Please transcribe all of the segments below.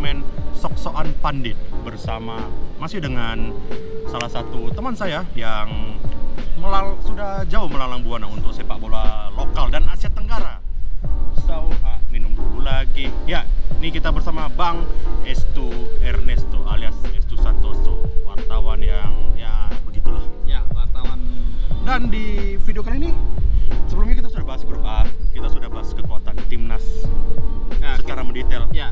segmen Sok-sokan Pandit bersama masih dengan salah satu teman saya yang sudah jauh melalang buana untuk sepak bola lokal dan Asia Tenggara. So, minum dulu lagi. Ya, ini kita bersama Bang Estu Ernesto alias Estu Santoso, wartawan yang ya begitulah. Ya, wartawan. Dan di video kali ini, sebelumnya kita sudah bahas grup A, kita sudah bahas kekuatan timnas secara mendetail. Ya,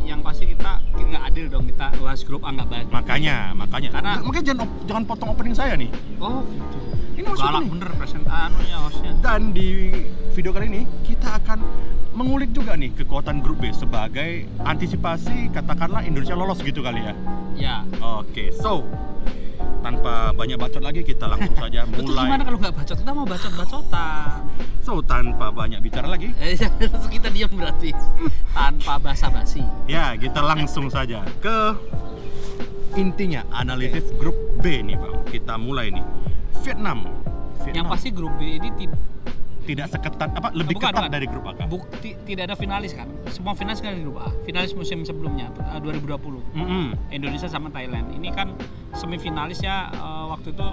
yang pasti kita nggak adil dong kita bahas grup A nggak baik. Makanya. Karena jangan potong opening saya nih. Oh, gitu. Ini maksudnya galak nih. bener presentaannya hostnya. Dan di video kali ini kita akan mengulik juga nih kekuatan grup B sebagai antisipasi katakanlah Indonesia lolos gitu kali ya. Ya. Oke, so tanpa banyak bacot lagi kita langsung saja Itu gimana mulai. kalau nggak bacot? Kita mau bacot-bacotan. So tanpa banyak bicara lagi, Kita diam berarti tanpa basa-basi. ya kita langsung saja ke intinya analisis grup B nih Bang. Kita mulai nih. Vietnam. Yang pasti grup B ini tidak seketat apa lebih Bukan. ketat dari grup A kan? tidak ada finalis kan. Semua finalis kan di grup A. Finalis musim sebelumnya 2020. Indonesia sama Thailand. Ini kan semifinalisnya waktu itu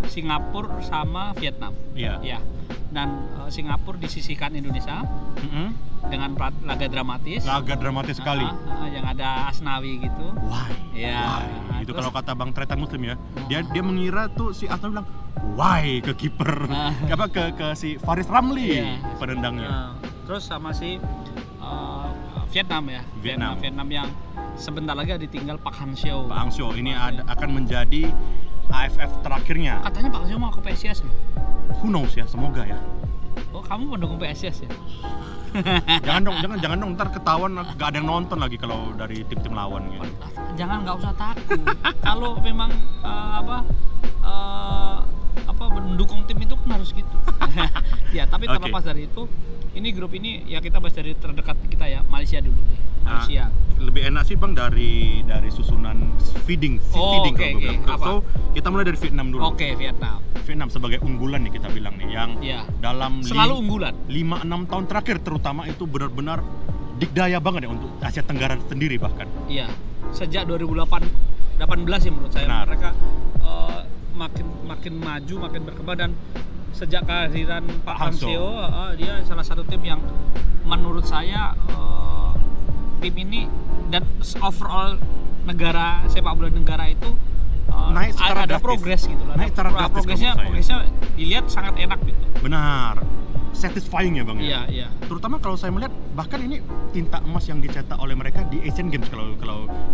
Singapura sama Vietnam. Iya. Ya. Dan Singapura disisihkan Indonesia dengan laga dramatis. Laga dramatis sekali. Yang ada Asnawi gitu. Why? Ya. Why? Itu Terus- kalau kata Bang Tretan Muslim ya. Dia mengira tuh si Asnawi bilang why ke kiper. Apa ke si Faris Ramli Iya. penendangnya. Terus sama si Vietnam ya. Vietnam yang sebentar lagi ditinggal Pak Hang-seo. Pak Hang-seo ini akan menjadi AFF terakhirnya. Katanya Pak Hang-seo mau ke PSIS loh. Who knows ya, semoga ya. Oh, kamu pendukung PSIS ya? Jangan dong ntar ketahuan gak ada yang nonton lagi kalau dari tim-tim lawan gitu. Jangan, nggak usah takut. Kalau memang mendukung tim itu kan harus gitu. Ya, tapi terlepas dari itu, ini grup ini ya kita bahas dari terdekat kita ya, Malaysia dulu nih. Malaysia. Lebih enak sih Bang dari susunan feeding Oh, kalau oke. gue bilang. Apa? So, kita mulai dari Vietnam dulu. Oke, Vietnam. Vietnam sebagai unggulan nih kita bilang nih yang Ya. dalam Selalu unggulan. 5-6 tahun terakhir terutama itu benar-benar dikdaya banget ya untuk Asia Tenggara sendiri bahkan. Iya. Sejak 2018 ya menurut saya. Benar. Mereka makin maju, makin berkembang, dan sejak kehadiran Pak Hang-seo, dia salah satu tim yang menurut saya tim ini dan overall negara sepak bola negara itu Naik secara ada drastis. progres gitu lah. Naik secara drastis progresnya menurut saya. dilihat sangat enak gitu. Benar. Satisfying ya Bang ya. Iya. Terutama kalau saya melihat bahkan ini tinta emas yang dicetak oleh mereka di Asian Games kalau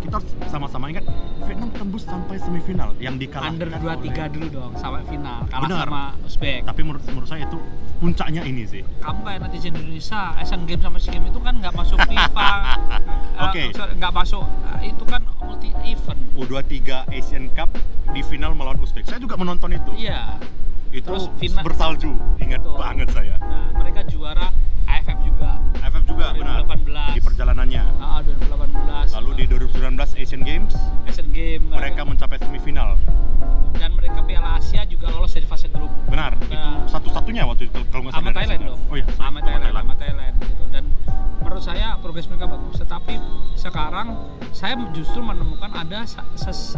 kita harus sama-sama ingat Vietnam tembus sampai semifinal yang dikalahkan Under 23 dulu dong sampai final, kalah Benar. sama Uzbek. Tapi menurut saya itu puncaknya ini sih. Kamu kayak netizen Indonesia, Asian Games sama SEA Games itu kan nggak masuk FIFA. Oke. Nggak masuk, itu kan multi event. U23 Asian Cup di final melawan Uzbek. Saya juga menonton itu. Iya. Itu Terus final- bersalju. Ingat Betul. banget saya. Nah, mereka juara AFF juga. AFF juga benar 2018. di perjalanannya. 2018. Lalu di 2019 Asian Games Asian Games mereka mencapai semifinal. dan mereka Piala Asia juga lolos dari fase grup. Benar. Nah. Itu satu-satunya waktu itu kalau nggak salah. Sama dari Thailand Asia. dong. Oh iya, sama Thailand gitu. Dan menurut saya progres mereka bagus. Tetapi sekarang saya justru menemukan ada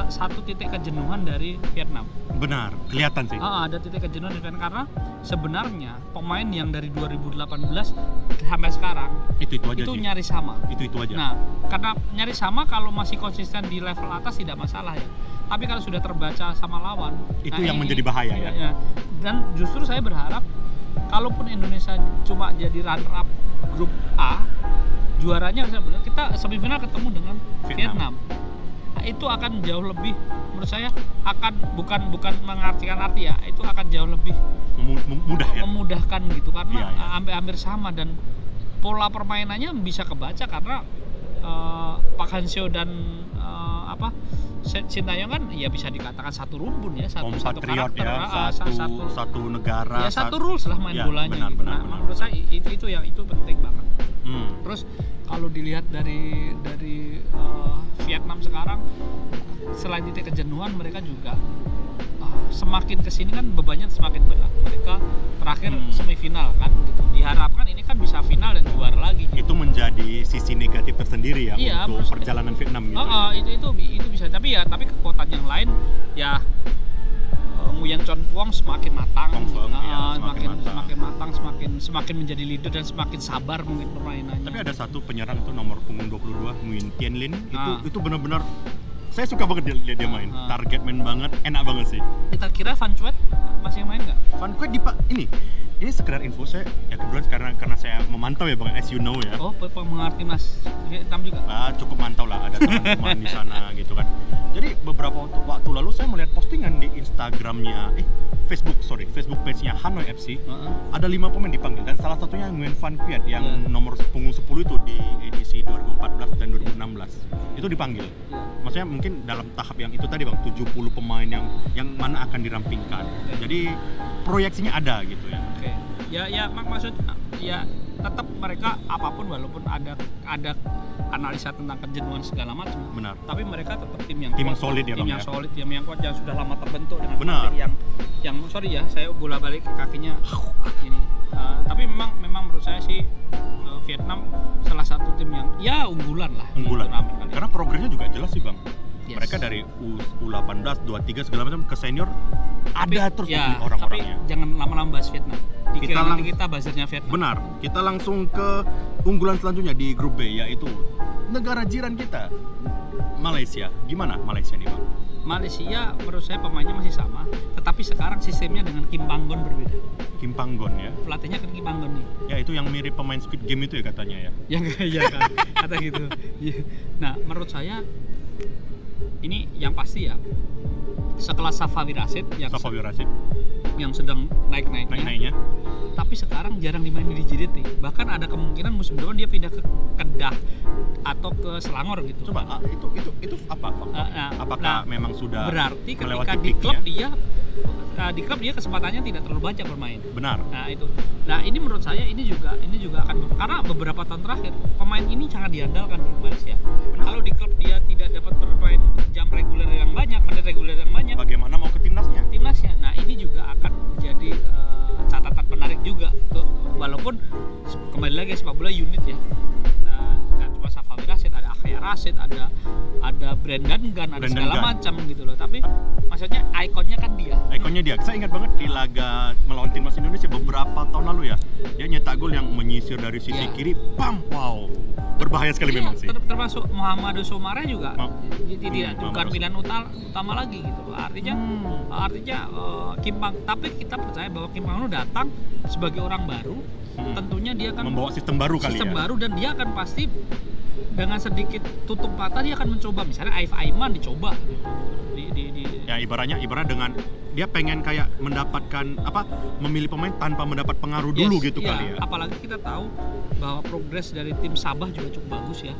satu titik kejenuhan dari Vietnam. Benar, kelihatan sih. Ada titik kejenuhan dari Vietnam karena sebenarnya pemain yang dari 2018 sampai sekarang Itu aja itu sih. nyaris sama. Itu aja. Nah, karena nyaris sama kalau masih konsisten di level atas tidak masalah ya. Tapi kalau sudah terbaca sama lawan, Itu yang menjadi bahaya ya. ya. Dan justru saya berharap kalaupun Indonesia cuma jadi runner up grup A, juaranya kita semifinal ketemu dengan Vietnam. Nah, itu akan jauh lebih, menurut saya akan bukan mengartikan arti ya, itu akan jauh lebih Mudah ya. memudahkan gitu karena Iya. hampir sama dan pola permainannya bisa kebaca karena Pak Hang-seo dan Sintayong kan ya bisa dikatakan satu rumpun ya, satu Compatriot karakter, ya, satu negara. ya satu rules lah main Ya, bolanya gitu. benar. Menurut saya itu penting banget. Hmm. Terus kalau dilihat dari Vietnam sekarang, selain titik kejenuhan mereka juga semakin kesini kan bebannya semakin berat. Mereka terakhir semifinal kan gitu. Diharapkan ini kan bisa final dan juara lagi gitu. Itu menjadi sisi negatif tersendiri ya Iya, untuk menurut saya. perjalanan Vietnam gitu. Itu bisa, tapi kekuatan yang lain ya Nguyen Chon Phuong semakin matang, Chon Phuong, iya, semakin menjadi leader dan semakin sabar mungkin permainannya. Tapi ada satu penyerang itu nomor punggung 22 Nguyen Tien Lin, itu benar-benar saya suka banget lihat dia main. Target man banget, enak banget sih. Kita kira Van Chuet masih main nggak? Van Quet ini sekedar info saya ya, kebetulan karena saya memantau ya Bang, as you know ya. Oh, pengerti Mas Vietnam juga. Cukup mantau lah, ada teman-teman di sana gitu kan. Jadi beberapa waktu lalu saya melihat postingan di Instagramnya, Facebook page-nya Hanoi FC. Ada 5 pemain dipanggil dan salah satunya Nguyen Van Quet yang nomor punggung 10 itu di edisi 2014 dan 2016 itu dipanggil. Maksudnya mungkin dalam tahap yang itu tadi Bang, 70 pemain yang mana akan dirampingkan. Jadi proyeksinya ada gitu ya. Oke. Ya maksud ya tetap mereka apapun walaupun ada analisa tentang kejenuhan segala macam. Benar. Tapi mereka tetap tim yang solid ya Bang. Tim yang solid, tim yang kuat yang sudah lama terbentuk dengan Benar. pelatih yang sorry ya, saya bola-balik kakinya gini. Tapi memang menurut saya sih Vietnam salah satu tim yang ya unggulan. Karena progresnya juga jelas sih Bang. Yes. Mereka dari U18, 23 segala macam ke senior ada terus ya, orang-orangnya. Tapi jangan lama-lama bahas Vietnam. Kita buzzernya Vietnam. Benar. Kita langsung ke unggulan selanjutnya di grup B, yaitu negara jiran kita, Malaysia. Gimana Malaysia nih Bang? Malaysia menurut saya pemainnya masih sama, tetapi sekarang sistemnya dengan Kim Panggon berbeda. Kim Panggon ya. Pelatihnya kan Kim Panggon nih. Ya itu yang mirip pemain Squid Game itu ya katanya ya. Iya kan, kata gitu. Nah, menurut saya ini yang pasti ya, sekelas Safawi Rashid yang sedang naik-naiknya. Tapi sekarang jarang dimainin di JDT. Bahkan ada kemungkinan musim depan dia pindah ke Kedah atau ke Selangor gitu. Coba itu apa? Apakah memang sudah berarti ketika melewati di klub peaknya? di klub dia kesempatannya tidak terlalu banyak bermain. Benar. Nah itu. Nah ini menurut saya ini juga akan karena beberapa tahun terakhir pemain ini sangat diandalkan di Malaysia. Kalau di klub dia tidak dapat bermain jam reguler yang banyak, menit reguler yang banyak. Bagaimana mau ke timnasnya? Nah ini juga akan menjadi catatan menarik juga tuh. Walaupun kembali lagi sepak bola unit ya. Nggak cuma Safawi Rashid, ada Akhaya Rashid, ada Brendan Gunn, ada segala macam gitu loh. Tapi maksudnya ikonnya kan dia. Saya ingat banget di laga melawan timnas Indonesia beberapa tahun lalu ya. Dia nyetak gol yang menyisir dari sisi kiri, bam, wow. Berbahaya sekali memang sih. Termasuk Muhammad Soumaré juga bukan pilihan utama lagi gitu. Artinya Kim Pang, tapi kita percaya bahwa Kim Pang datang sebagai orang baru. Tentunya dia akan membawa sistem baru baru dan dia akan pasti dengan sedikit tutup mata dia akan mencoba, misalnya Aif Aiman dicoba ya ibaratnya dengan dia pengen kayak mendapatkan memilih pemain tanpa mendapat pengaruh dulu gitu kali ya. Apalagi kita tahu bahwa progres dari tim Sabah juga cukup bagus ya.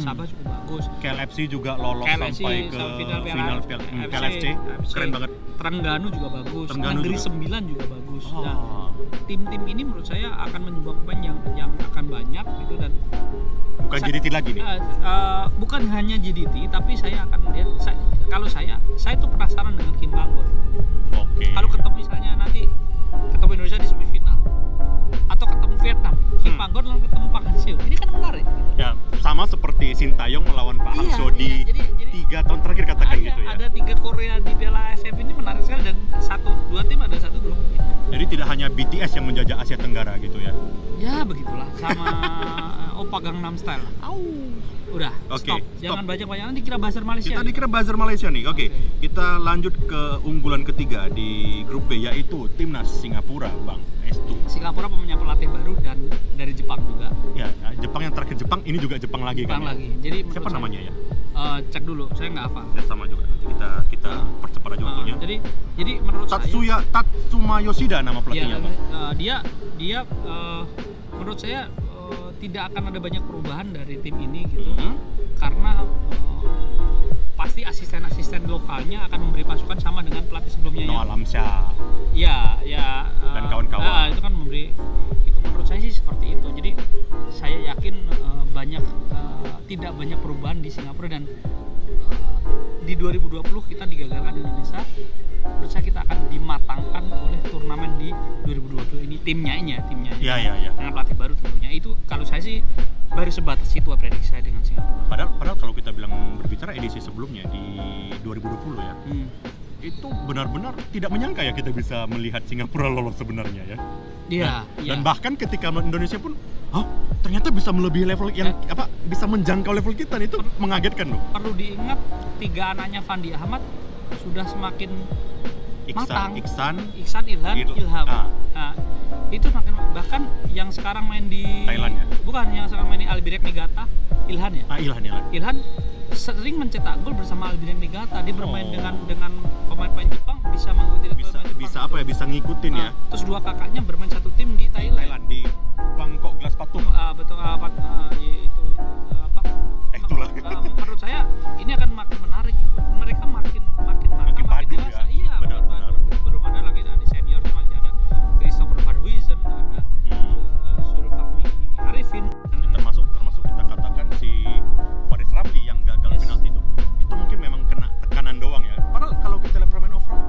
Sabah cukup bagus. KLFC juga lolos sampai ke final KLFC. Keren banget. Terengganu juga bagus. Negeri 9 juga bagus. Nah, tim-tim ini menurut saya akan menyumbang pemain yang akan banyak gitu dan bukan JDT lagi nih. Bukan hanya JDT, tapi saya akan melihat kalau saya tuh penasaran dengan Kim Panggon. Oke. Kalau ketemu misalnya nanti ketemu Indonesia di semifinal atau ketemu Vietnam, Kim Panggon lawan ketemu Pak Hang-seo. Ini kan menarik. Ya, sama seperti Sintayong melawan Pak Hang-seo di 3 tahun terakhir katakan gitu ya. Ada 3 Korea di Piala AFF ini menarik sekali dan 2 tim ada 1 grup. Jadi tidak hanya BTS yang menjajah Asia Tenggara gitu ya. Ya begitulah, sama Oppa Gangnam Style. Udah, stop. Jangan banyak-banyak, nanti kira buzzer Malaysia. Kita dikira buzzer Malaysia nih. Oke. Kita lanjut ke unggulan ketiga di grup B, yaitu Timnas Singapura, Bang Estu. Singapura punya pelatih baru dan dari Jepang juga. Ya, Jepang yang terakhir Jepang, ini juga Jepang lagi kan. Jadi siapa namanya ya? Cek dulu, saya nggak hafal. Ya sama juga. Nanti kita percepat aja waktunya. Jadi menurut Tatsuma Yoshida nama pelatihnya, Bang. Dia menurut saya tidak akan ada banyak perubahan dari tim ini gitu. Karena pasti asisten-asisten lokalnya akan memberi masukan sama dengan pelatih sebelumnya Noah Lamsyah. Dan kawan-kawan. Itu kan memberi, itu menurut saya sih seperti itu. Jadi saya yakin tidak banyak perubahan di Singapura dan di 2020 kita digagalkan di Indonesia. Menurut saya kita akan dimatangkan oleh turnamen di 2022 ini timnya Iya. dengan pelatih baru tentunya. Itu kalau saya sih baru sebatas itu prediksi saya dengan Singapura. Padahal kalau kita bilang berbicara edisi sebelumnya di 2020 ya, itu benar-benar tidak menyangka ya kita bisa melihat Singapura lolos sebenarnya ya. Iya. Dan bahkan ketika Indonesia pun, ternyata bisa melebihi level yang bisa menjangkau level kita nih, itu mengagetkan loh. Perlu diingat 3 anaknya Fandi Ahmad sudah semakin matang. Iksan, Ilham. Nah, itu makin, bahkan yang sekarang main di Thailand ya? Bukan, yang sekarang main di Albirek Niigata, Ilhan ya? Ilhan sering mencetak gol bersama Albirek Niigata. Dia bermain dengan pemain-pemain Jepang, bisa mengikuti pemain Jepang. Bisa bisa ngikutin ya. Terus 2 kakaknya bermain satu tim di Thailand di Bangkok Glass Patung. Betul, itu Itulah. Menurut saya ini akan makin menarik. Mereka makin padu dewasa. ya. Iya, Benar. belum ada lagi di seniornya, masih ada Christopher Verhuizen, ada Zulfahmi Arifin. Termasuk kita katakan si Faris Ramli yang gagal penalti itu mungkin memang kena tekanan doang ya. Padahal kalau kita lihat permainan overall,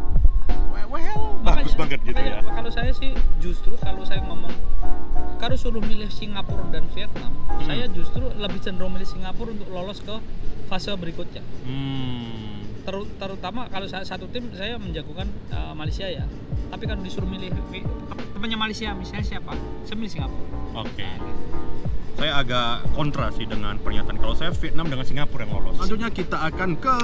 bagus banget gitu ya. Kalau saya sih justru kalau saya ngomong, kalau suruh milih Singapura dan Vietnam, saya justru lebih cenderung milih Singapura untuk lolos ke fase berikutnya. Terutama kalau satu tim saya menjagokan Malaysia ya. Tapi kalau disuruh milih temannya Malaysia misalnya siapa? Saya milih Singapura. Oke. Saya agak kontra sih dengan pernyataan kalau saya Vietnam dengan Singapura yang lolos. Selanjutnya kita akan ke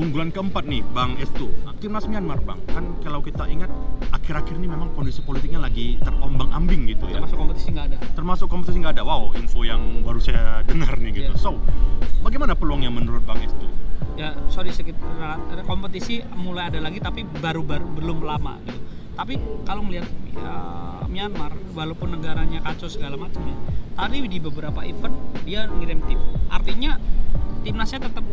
unggulan keempat nih, Bang Estu. Timnas Myanmar, Bang. Kan kalau kita ingat akhir-akhir ini memang kondisi politiknya lagi terombang-ambing gitu ya. Termasuk kompetisi nggak ada. Wow, info yang baru saya dengar nih gitu. So, bagaimana peluangnya menurut Bang Estu? Ya, kompetisi mulai ada lagi tapi baru-baru belum lama gitu. Tapi kalau melihat Myanmar, walaupun negaranya kacau segala macam ya, tadi di beberapa event dia ngirim tim. Artinya timnasnya tetap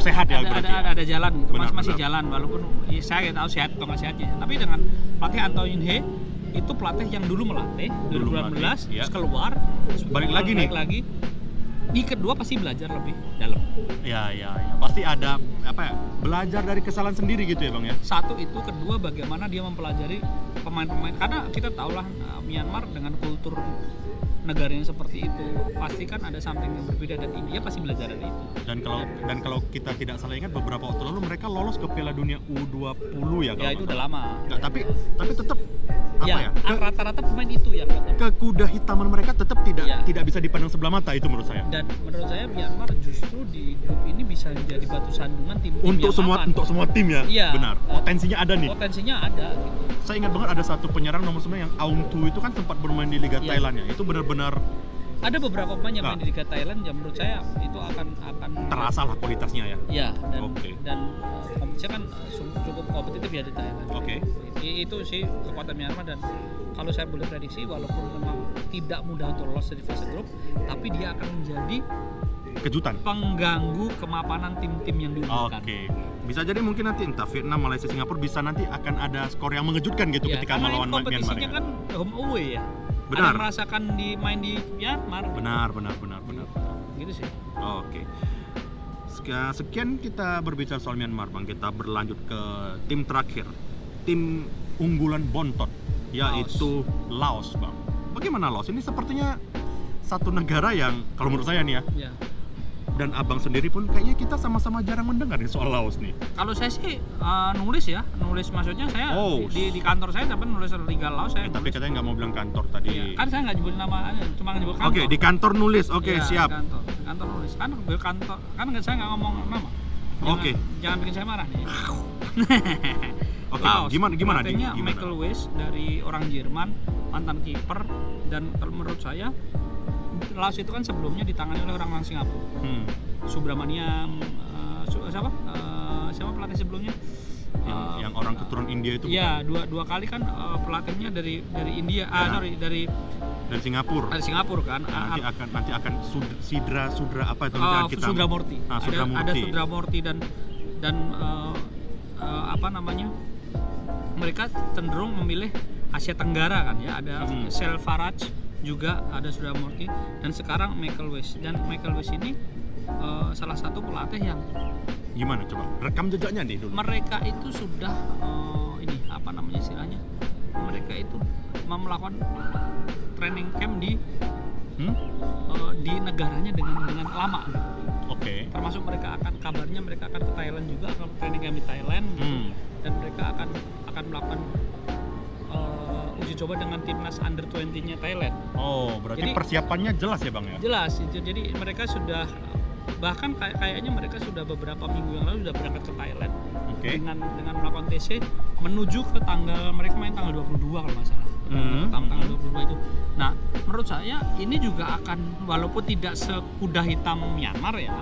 sehat ya, ada jalan gitu. Masih benar. jalan walaupun saya nggak tahu sehat atau nggak sehatnya. Tapi dengan pelatih Antoine He, itu pelatih yang dulu melatih 2018 ya. Terus keluar balik lagi. Di kedua pasti belajar lebih dalam. Ya. Pasti ada belajar dari kesalahan sendiri gitu ya, Bang ya. Satu itu, kedua bagaimana dia mempelajari pemain-pemain, karena kita tahulah Myanmar dengan kultur negaranya seperti itu, pasti kan ada something yang berbeda dan India pasti belajar dari itu. Dan kalau kita tidak salah ingat beberapa waktu lalu mereka lolos ke Piala Dunia U20 ya kalau. Ya itu udah lama. Nggak, tapi tetap rata-rata pemain itu yang ke kuda hitaman mereka tetap tidak bisa dipandang sebelah mata, itu menurut saya. Dan menurut saya Myanmar justru di grup ini bisa menjadi batu sandungan tim untuk semua tim ya. Iya, benar. Potensinya ada nih. Potensinya ada gitu. Saya ingat banget ada satu penyerang nomor 9 yang Aung Tu itu kan sempat bermain di Liga Thailand ya. Itu benar-benar ada beberapa pemain yang main di Liga Thailand yang menurut saya itu akan terasa lah kualitasnya ya. Iya, dan kompetisinya kan cukup kompetitif ya di Thailand. Oke. Itu sih kekuatan Myanmar, dan kalau saya boleh prediksi walaupun memang tidak mudah untuk lolos di fase grup, tapi dia akan menjadi kejutan, pengganggu kemapanan tim-tim yang diunggulkan. Oke. Bisa jadi mungkin nanti entah Vietnam, Malaysia, Singapura bisa nanti akan ada skor yang mengejutkan gitu ketika melawan Myanmar. Kompetisinya kan home away ya. Benar. Ada merasakan main di Myanmar. Benar. Gitu sih. Oke. Sekian kita berbicara soal Myanmar, Bang. Kita berlanjut ke tim terakhir. Tim unggulan bontot, yaitu Laos, Bang. Bagaimana Laos? Ini sepertinya satu negara yang kalau menurut saya nih ya. Dan Abang sendiri pun kayaknya kita sama-sama jarang mendengar nih soal Laos nih. Kalau saya sih nulis maksudnya saya di kantor saya dapat nulis Liga Laos saya. Tapi katanya nggak mau bilang kantor tadi. Iya, kan saya nggak nyebut nama, cuma nyebut kantor. Oke, di kantor nulis. Oke, siap. Kantor nulis. Kantor saya nggak ngomong nama. Jangan bikin saya marah nih. Oke, gimana dia? Michael Weiss dari orang Jerman, mantan kiper, dan kalau menurut saya Laos itu kan sebelumnya ditangani oleh orang Singapura. Subramaniam, siapa pelatih sebelumnya? Yang orang keturunan India itu. Iya, dua kali kan pelatihnya dari India. Dari Singapura. Dari Singapura kan. Nanti akan Sudra apa itu nanti kita. Sudramurti. Ada Sudramurti dan apa namanya? Mereka cenderung memilih Asia Tenggara kan ya. Ada Selvaraj juga, ada Sudramurti, dan sekarang Michael Weiss. Dan Michael Weiss ini salah satu pelatih yang gimana coba rekam jejaknya nih dulu. Mereka itu sudah ini apa namanya istilahnya, mereka itu melakukan training camp di Hmm? di negaranya dengan lama. Oke. Termasuk kabarnya mereka akan ke Thailand juga, akan training camp di Thailand gitu. Hmm. Dan mereka akan melakukan uji coba dengan timnas under 20-nya Thailand. Oh, berarti Jadi- persiapannya jelas ya Bang ya? Jelas itu. Jadi mereka sudah bahkan kayaknya mereka sudah beberapa minggu yang lalu sudah berangkat ke Thailand Oke. dengan melakukan TC menuju ke mereka main tanggal 22 kalau nggak salah. Tanggal 22 itu. Nah, menurut saya ini juga akan, walaupun tidak sekuda hitam Myanmar ya,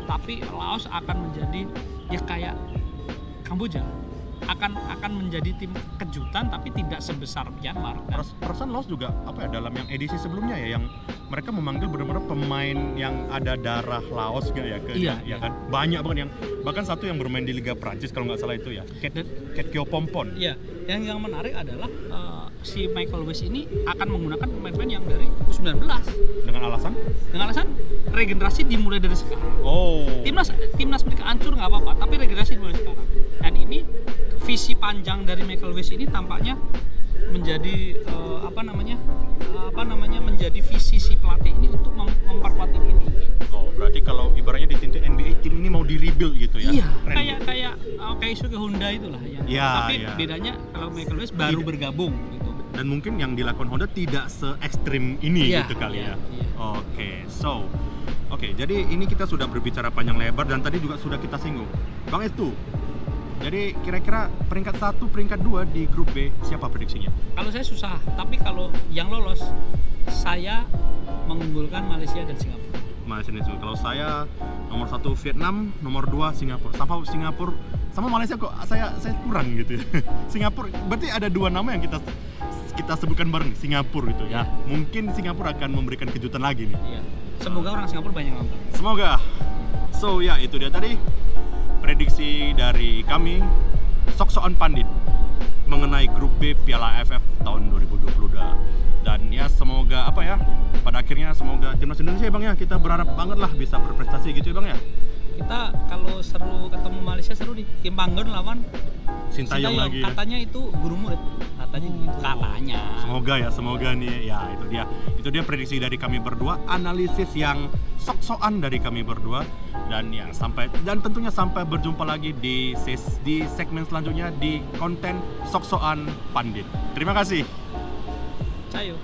tapi Laos akan menjadi ya kayak Kamboja, akan menjadi tim kejutan tapi tidak sebesar Myanmar. Dan Perasaan Laos juga apa ya, dalam yang edisi sebelumnya ya, yang mereka memanggil benar-benar pemain yang ada darah Laos gak ya? Iya, ya iya. kan? Banyak banget yang, bahkan satu yang bermain di Liga Prancis kalau nggak salah itu ya, Ket Kyo Pompon. Iya, yang menarik adalah si Michael West ini akan menggunakan pemain-pemain yang dari U19 Dengan alasan? regenerasi dimulai dari sekarang. Oh. Timnas mereka hancur nggak apa-apa, tapi regenerasi dimulai sekarang. Dan ini visi panjang dari Michael West ini tampaknya menjadi menjadi visi si pelatih ini untuk memperkuat tim ini. Oh, berarti kalau ibaratnya di tim NBA, tim ini mau di rebuild gitu ya? Iya, Keren. kayak Keisuke Honda itulah yang. Iya, Tapi iya. bedanya kalau Michael West baru Tidak. bergabung gitu. Dan mungkin yang dilakukan Honda tidak se ekstrim ini Iya, gitu kali iya, ya. iya. Oke, jadi ini kita sudah berbicara panjang lebar dan tadi juga sudah kita singgung. Bang Estu, jadi kira-kira peringkat 1, peringkat 2 di grup B siapa prediksinya? Kalau saya susah, tapi kalau yang lolos saya mengunggulkan Malaysia dan Singapura. Malaysia itu. Kalau saya nomor 1 Vietnam, nomor 2 Singapura. Singapura sama Malaysia kok saya kurang gitu ya. Singapura berarti ada 2 nama yang kita sebutkan bareng, Singapura gitu ya. Mungkin Singapura akan memberikan kejutan lagi nih. Iya. Semoga orang Singapura banyak nonton. Semoga. So ya, itu dia tadi prediksi dari kami Sok-sokan Pandit mengenai grup B Piala AFF tahun 2022. Dan ya semoga pada akhirnya semoga timnas Indonesia ya Bang ya, kita berharap banget lah bisa berprestasi gitu ya Bang ya. Kita kalau seru ketemu Malaysia seru di Kim Panggon lawan Sintayong lagi ya. Katanya itu guru murid. Katanya gitu. Katanya. Semoga nih ya, itu dia prediksi dari kami berdua, analisis yang sok-sokan dari kami berdua, dan tentunya sampai berjumpa lagi di segmen selanjutnya di konten Sok-sokan Pandit. Terima kasih. Cayo.